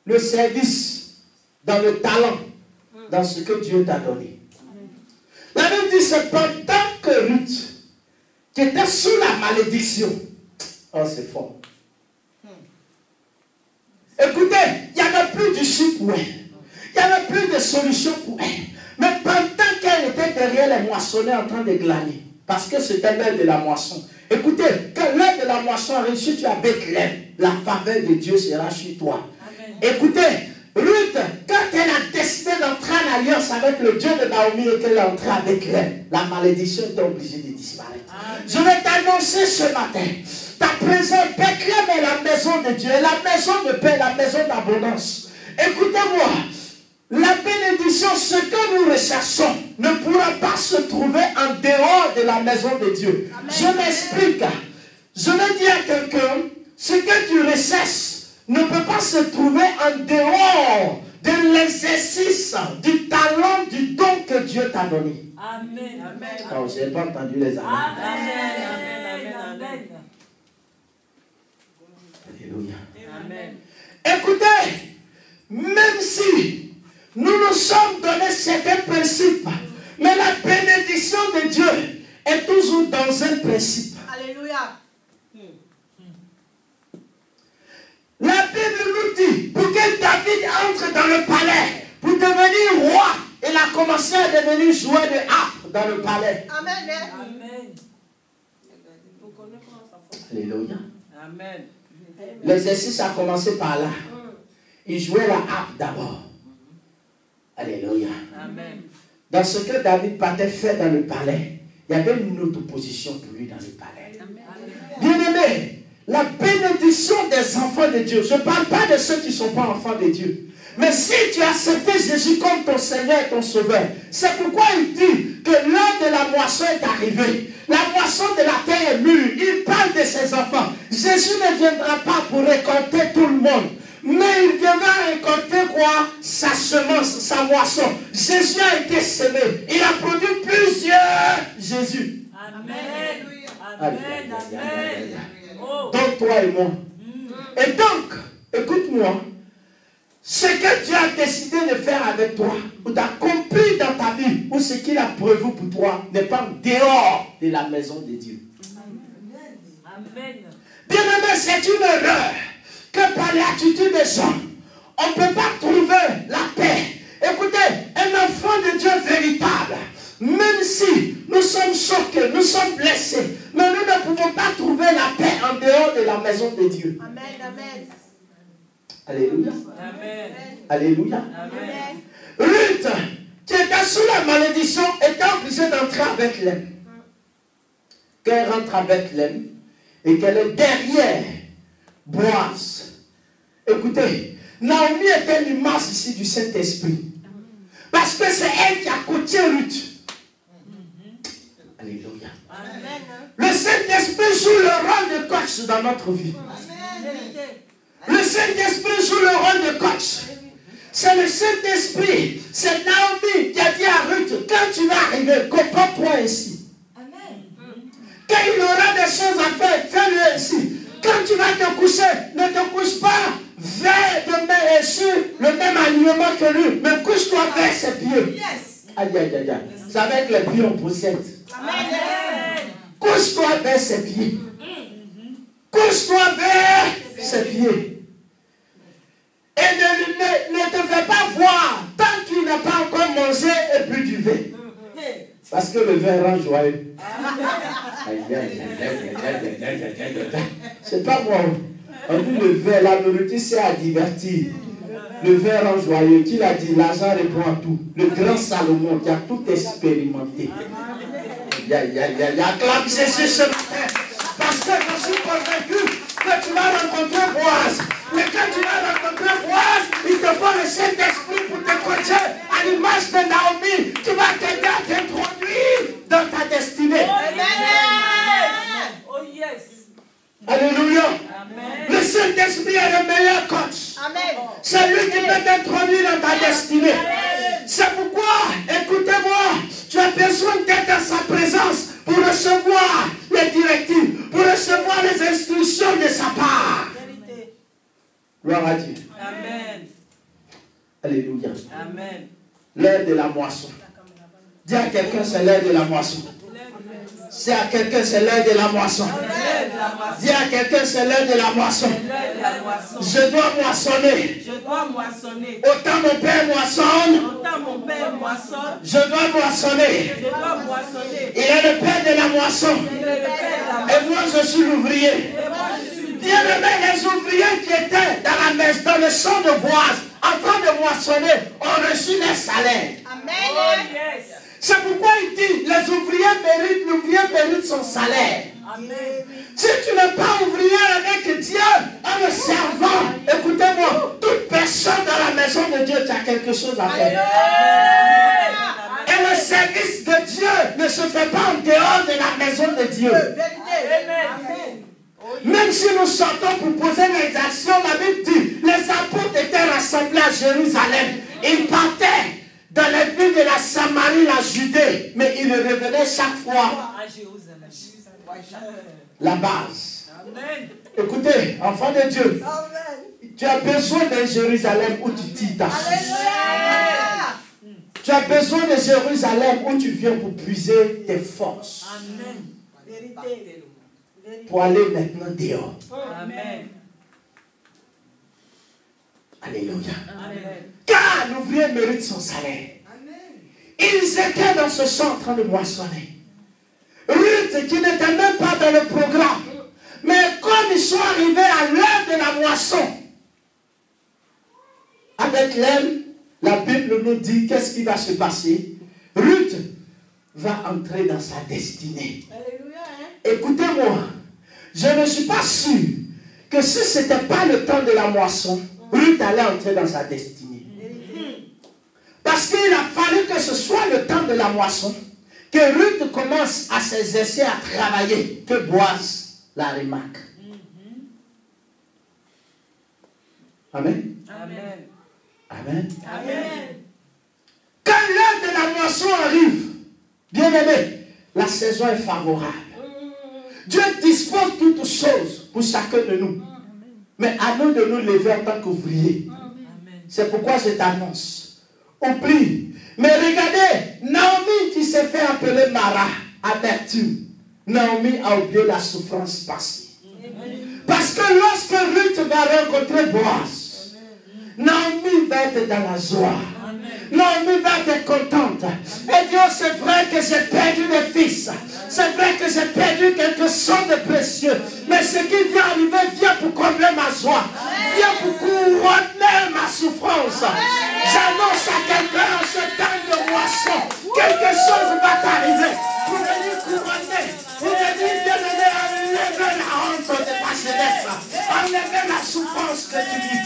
le service, dans le talent, dans ce que Dieu t'a donné. La Bible dit, c'est pendant que Ruth, qui était sous la malédiction, oh c'est fort. Écoutez, il n'y avait plus d'issue pour elle. Il n'y avait plus de solution pour elle. Mais pendant qu'elle était derrière les moissonneurs en train de glaner, parce que c'était l'heure de la moisson. Écoutez, quand l'heure de la moisson arrive, si tu as Bethléem, la faveur de Dieu sera sur toi. Amen. Écoutez, Ruth, quand elle a décidé d'entrer en alliance avec le Dieu de Naomi et qu'elle est entrée à Bethléem, la malédiction était obligée de disparaître. Amen. Je vais t'annoncer ce matin, ta présence, Bethléem est la maison de Dieu, la maison de paix, la maison d'abondance. Écoutez-moi, la bénédiction, ce que nous recherchons, ne pourra pas se trouver en dehors de la maison de Dieu. Amen. Je m'explique. Je vais dire à quelqu'un, ce que tu recherches ne peut pas se trouver en dehors de l'exercice du talent, du don que Dieu t'a donné. Amen. Amen. Oh, je n'ai pas entendu les amens. Amen. Amen. Amen. Alléluia. Amen. Écoutez, même si nous nous sommes donné certains principes, mais la bénédiction de Dieu est toujours dans un principe. Alléluia. La Bible nous dit, pour que David entre dans le palais, pour devenir roi, il a commencé à devenir joueur de harpe dans le palais. Amen. Amen. Alléluia. Amen. L'exercice a commencé par là. Il jouait la harpe d'abord. Alléluia. Amen. Dans ce que David partait faire dans le palais, il y avait une autre position pour lui dans le palais. Bien-aimé, la bénédiction des enfants de Dieu, je ne parle pas de ceux qui ne sont pas enfants de Dieu, mais si tu as accepté Jésus comme ton Seigneur et ton Sauveur, c'est pourquoi il dit que l'heure de la moisson est arrivée. La moisson de la terre est mûre. Il parle de ses enfants. Jésus ne viendra pas pour récolter tout le monde, mais il viendra récolter quoi? Sa semence, sa moisson. Jésus a été semé. Il a produit plusieurs Jésus. Amen. Amen. Amen. Donc toi et moi. Et donc, écoute-moi. Ce que Dieu a décidé de faire avec toi, ou d'accomplir dans ta vie, ou ce qu'il a prévu pour toi, n'est pas dehors de la maison de Dieu. Amen. Bien-aimé, c'est une erreur que par l'attitude des gens, on ne peut pas trouver la paix. Écoutez, un enfant de Dieu véritable, même si nous sommes choqués, nous sommes blessés, mais nous ne pouvons pas trouver la paix en dehors de la maison de Dieu. Amen, amen. Alléluia. Amen. Alléluia. Amen. Ruth, qui était sous la malédiction, était obligée d'entrer à Bethléem. Quand elle rentre à Bethléem et qu'elle est derrière Boaz. Écoutez, Naomi était l'image ici du Saint-Esprit. Parce que c'est elle qui a coaché Ruth. Alléluia. Amen. Le Saint-Esprit joue le rôle de coach dans notre vie. Amen. Le Saint-Esprit joue le rôle de coach. C'est le Saint-Esprit. C'est Naomi qui a dit à Ruth, quand tu vas arriver, comporte-toi ainsi. Amen. Quand il aura des choses à faire, fais-le ainsi. Quand tu vas te coucher, ne te couche pas vers sur le même alignement que lui, mais couche-toi vers ses pieds. Yes. Aïe, aïe, aïe, aïe. C'est avec les pieds on possède. Amen. Couche-toi vers ses pieds. Couche-toi vers ses pieds. Et ne te fais pas voir tant qu'il n'a pas encore mangé et bu du vin. Parce que le vin rend joyeux. C'est pas moi. On dit le vin, la nourriture, c'est à divertir. Le vin rend joyeux. Qui l'a dit? L'argent répond à tout. Le grand Salomon qui a tout expérimenté. Acclame Jésus ce matin. Parce que je suis convaincu que tu vas rencontrer Boaz. Mais quand tu vas rencontrer Boaz, il te faut le Saint-Esprit pour te coacher à l'image de Naomi. Tu vas t'aider à t'introduire dans ta destinée. Amen. Oh yes. Alléluia. Amen. Le Saint-Esprit est le meilleur coach. Amen. C'est lui qui peut t'introduire dans ta destinée. C'est pourquoi, écoutez-moi, tu as besoin d'être dans sa présence pour recevoir les directives, pour recevoir les instructions de sa part. Gloire à Dieu. Amen. Alléluia. Amen. L'heure de la moisson. Dis à quelqu'un, c'est l'heure de la moisson. C'est à quelqu'un, c'est l'heure de la moisson. Dis à quelqu'un, c'est l'heure de la moisson. Je dois moissonner. Je dois moissonner. Autant mon père moissonne. Autant mon père moissonne. Je dois moissonner. Je dois moissonner. Il est le père de la moisson. Et moi, je suis l'ouvrier. Bien-aimés, les ouvriers qui étaient dans la messe, dans le champ de Boaz, en train de moissonner, ont reçu leur salaire. Amen. Oh, yes. C'est pourquoi il dit, les ouvriers méritent son salaire. Amen. Si tu n'es pas ouvrier avec Dieu, en le servant, écoutez-moi, toute personne dans la maison de Dieu, tu as quelque chose à faire. Amen. Et le service de Dieu ne se fait pas en dehors de la maison de Dieu. Amen. Même si nous sortons pour poser les actions, la Bible dit, les apôtres étaient rassemblés à Jérusalem. Ils partaient dans les villes de la Samarie, la Judée, mais ils revenaient chaque fois À Jérusalem. la base. Amen. Écoutez, enfant de Dieu, tu as besoin d'un Jérusalem où tu tires ta source. Tu as besoin de Jérusalem où tu viens pour puiser tes forces. Amen. Vérité. Pour aller maintenant dehors. Amen. Alléluia. Amen. Car l'ouvrier mérite son salaire. Ils étaient dans ce champ en train de moissonner. Ruth, qui n'était même pas dans le programme, mais comme ils sont arrivés à l'heure de la moisson, avec l'aile, la Bible nous dit qu'est-ce qui va se passer. Ruth va entrer dans sa destinée. Alléluia. Écoutez-moi, je ne suis pas sûr que si ce n'était pas le temps de la moisson, Ruth allait entrer dans sa destinée. Parce qu'il a fallu que ce soit le temps de la moisson, que Ruth commence à s'exercer, à travailler, que Boaz la remarque. Amen. Amen. Amen. Amen. Quand l'heure de la moisson arrive, bien aimé, la saison est favorable. Dieu dispose toutes choses pour chacun de nous. Mais à nous de nous lever en tant qu'ouvriers. C'est pourquoi je t'annonce. Oublie. Mais regardez, Naomi qui s'est fait appeler Mara, amertume. Naomi a oublié la souffrance passée. Parce que lorsque Ruth va rencontrer Boaz, Naomi va être dans la joie. Naomi va être contente. Et Dieu, c'est vrai que j'ai perdu des fils. C'est vrai que j'ai perdu quelque chose de précieux. Mais ce qui vient arriver vient pour combler ma joie. Vient pour couronner ma souffrance. J'annonce à quelqu'un en ce temps de moisson. Quelque chose va t'arriver. Pour venir couronner. Pour venir te donner enlever la honte de ta jeunesse. Enlever la souffrance que tu vis.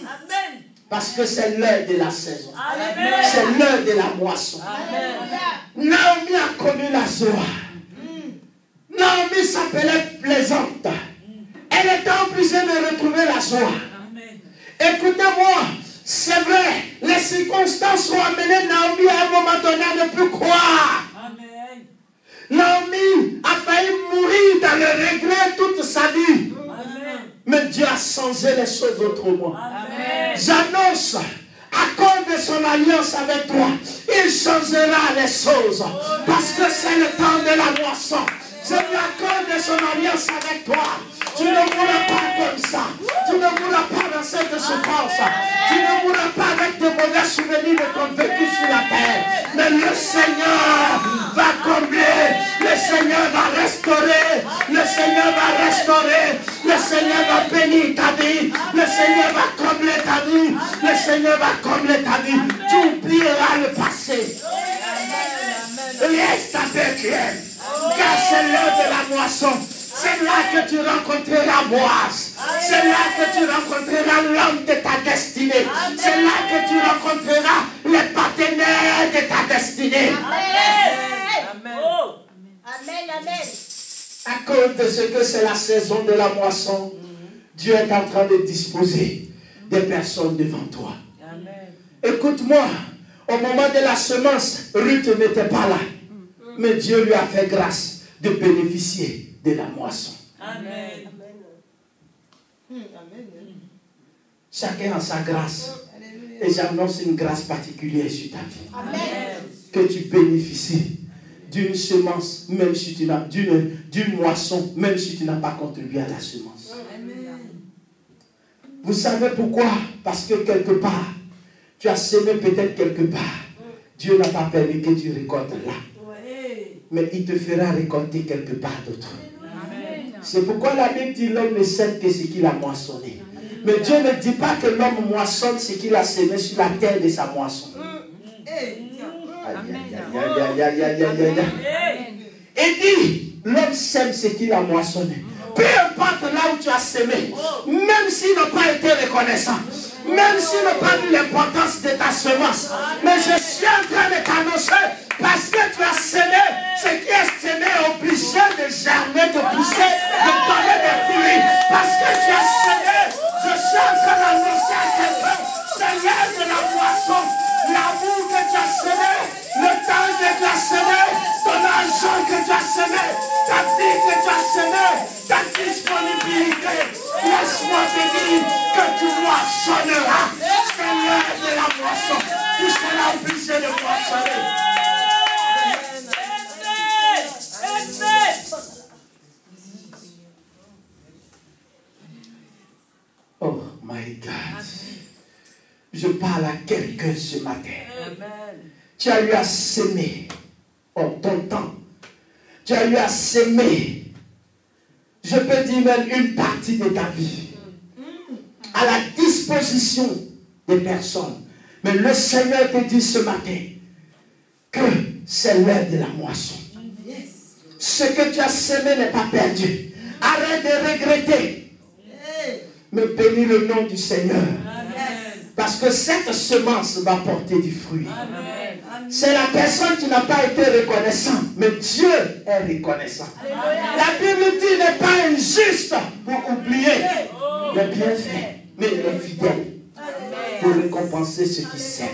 Amen. Parce que c'est l'heure de la saison. Amen. C'est l'heure de la moisson. Amen. Naomi a connu la joie. Naomi s'appelait plaisante. Elle était obligée de retrouver la joie. Écoutez-moi, c'est vrai, les circonstances ont amené Naomi à un moment donné à ne plus croire. Amen. Naomi a failli mourir dans le regret toute sa vie. Amen. Mais Dieu a changé les choses autrement. Amen. J'annonce, à cause de son alliance avec toi, il changera les choses. Parce que c'est le temps de la moisson. C'est à cause de son alliance avec toi. Tu ne mourras pas comme ça. Tu ne mourras pas dans cette souffrance. Tu ne mourras pas avec de mauvais souvenirs de ton vécu sur la terre. Mais le Seigneur va combler. Le Seigneur va restaurer. Le Seigneur va restaurer. Le Seigneur va bénir ta vie. Le Seigneur va combler ta vie. Le Seigneur va combler ta vie. Tu oublieras le passé. Reste avec elle. Car c'est l'heure de la moisson. C'est là que tu rencontreras Boaz. C'est là que tu rencontreras l'homme de ta destinée. C'est là que tu rencontreras les partenaires de ta destinée. Amen. Amen, amen. À cause de ce que c'est la saison de la moisson, Dieu est en train de disposer des personnes devant toi. Amen. Écoute-moi, au moment de la semence, Ruth n'était pas là. Mais Dieu lui a fait grâce de bénéficier de la moisson. Amen. Chacun a sa grâce. Et j'annonce une grâce particulière sur ta vie. Amen. Que tu bénéficies d'une semence, même si tu n'as d'une moisson, même si tu n'as pas contribué à la semence. Vous savez pourquoi? Parce que quelque part, tu as semé peut-être quelque part. Dieu n'a pas permis que tu récoltes là. Mais il te fera récolter quelque part d'autre. C'est pourquoi la Bible dit l'homme ne sème que ce qu'il a moissonné. Mais Dieu ne dit pas que l'homme moissonne ce qu'il a semé sur la terre de sa moisson. Et dit, l'homme sème ce qu'il a moissonné. Peu importe là où tu as semé, même s'il n'a pas été reconnaissant, même s'il n'a pas vu l'importance de ta semence, mais je suis en train de t'annoncer, parce que tu as semé, ce qui est semé est obligé de germer, de pousser, de donner des fruits. Parce que tu as semé, je suis en train d'annoncer à quelqu'un, c'est l'heure de la moisson, l'amour que tu as semé, le temps que tu as semé, ton argent que tu as semé, ta vie que tu as semé, ta disponibilité. Laisse-moi te dire que tu moissonneras. C'est l'heure de la moisson. Tu seras obligé de moissonner. Oh my God. Je parle à quelqu'un ce matin. Tu as eu à s'aimer. Oh, ton temps. Tu as eu à s'aimer. Je peux dire même une partie de ta vie. À la disposition des personnes. Mais le Seigneur te dit ce matin que c'est l'heure de la moisson. Ce que tu as semé n'est pas perdu. Arrête de regretter. Mais bénis le nom du Seigneur. Parce que cette semence va porter du fruit. C'est la personne qui n'a pas été reconnaissante, mais Dieu est reconnaissant. La Bible dit n'est pas injuste pour oublier le bienfait, mais il est fidèle pour récompenser ceux qui s'aiment.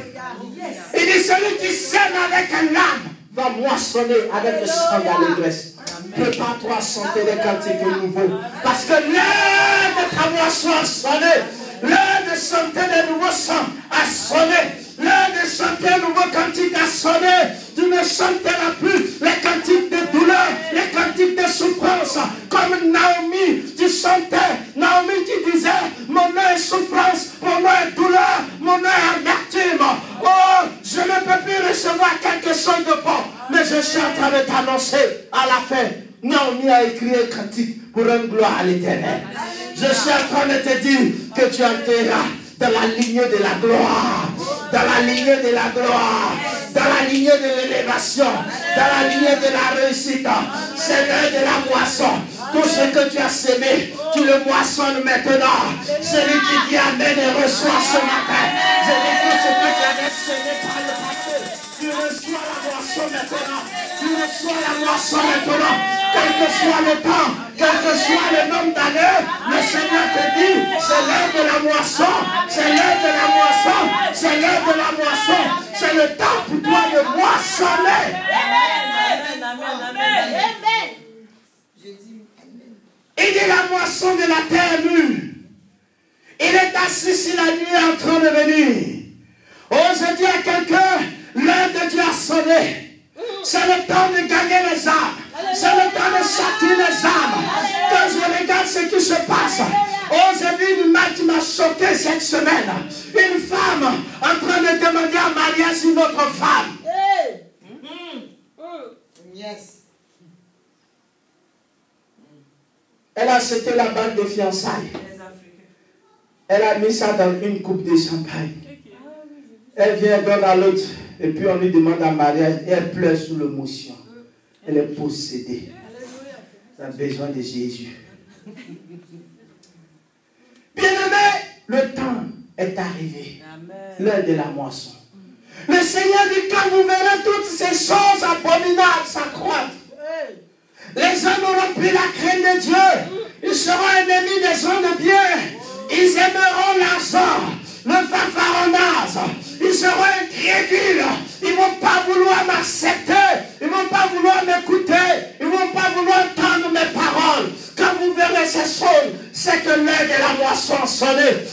Il dit celui qui sème avec un âme va moissonner avec le sang d'allégresse. Prépare-toi à chanter des cantiques nouveaux. Parce que l'heure de ta moisson a sonné. L'heure de chanter des nouveaux chants a sonné. L'heure de chanter un nouveau cantique a sonné. Tu ne chanteras plus les cantiques de douleur, les cantiques de souffrance. Comme Naomi, tu chantais. Naomi qui disait, mon nom est souffrance, mon nom est douleur, mon nom est amertume. Oh, je ne peux plus recevoir quelque chose de bon. Mais je suis en train de t'annoncer à la fin. Naomi a écrit un cantique pour une gloire à l'Éternel. Je suis en train de te dire que tu entreras dans la lignée de la gloire, dans la lignée de la gloire, dans la lignée de l'élévation, dans la lignée de la réussite. C'est l'heure de la moisson. Tout ce que tu as semé, tu le moissonnes maintenant. Celui qui dit Amen et reçoit ce matin. Je dis tout ce que tu avais semé par le passé. Tu reçois la moisson maintenant. Tu reçois la moisson maintenant. Quel que soit le temps, quel que soit le nombre d'années, le Seigneur te dit, c'est l'heure de la moisson, c'est l'heure de la moisson, c'est l'heure de la moisson, c'est le temps pour toi de moissonner. Il dit la moisson de la terre mûre. Il est assis si la nuit est en train de venir. Oh, je dis à quelqu'un, l'heure de Dieu a sonné. C'est le temps de gagner les âmes. C'est le temps de sortir les âmes. Quand je regarde ce qui se passe, oh, j'ai vu une image qui m'a choqué cette semaine. Une femme en train de demander en mariage une autre femme. Yes. Elle a acheté la bague de fiançailles. Elle a mis ça dans une coupe de champagne. Elle vient donner à l'autre. Et puis on lui demande un mariage. Et elle pleure sous l'émotion. Elle est possédée. Elle a besoin de Jésus. Bien-aimé, le temps est arrivé. L'heure de la moisson. Le Seigneur dit, quand vous verrez toutes ces choses abominables s'accroître, les hommes auront pris la crainte de Dieu. Ils seront ennemis des gens de bien. Ils aimeront l'argent, le fanfaronnage. Ils seront incrédules. Ils ne vont pas vouloir m'accepter. Ils ne vont pas vouloir m'écouter. Ils ne vont pas vouloir entendre mes paroles. Quand vous verrez ces choses, c'est que l'heure de la moisson a sonné.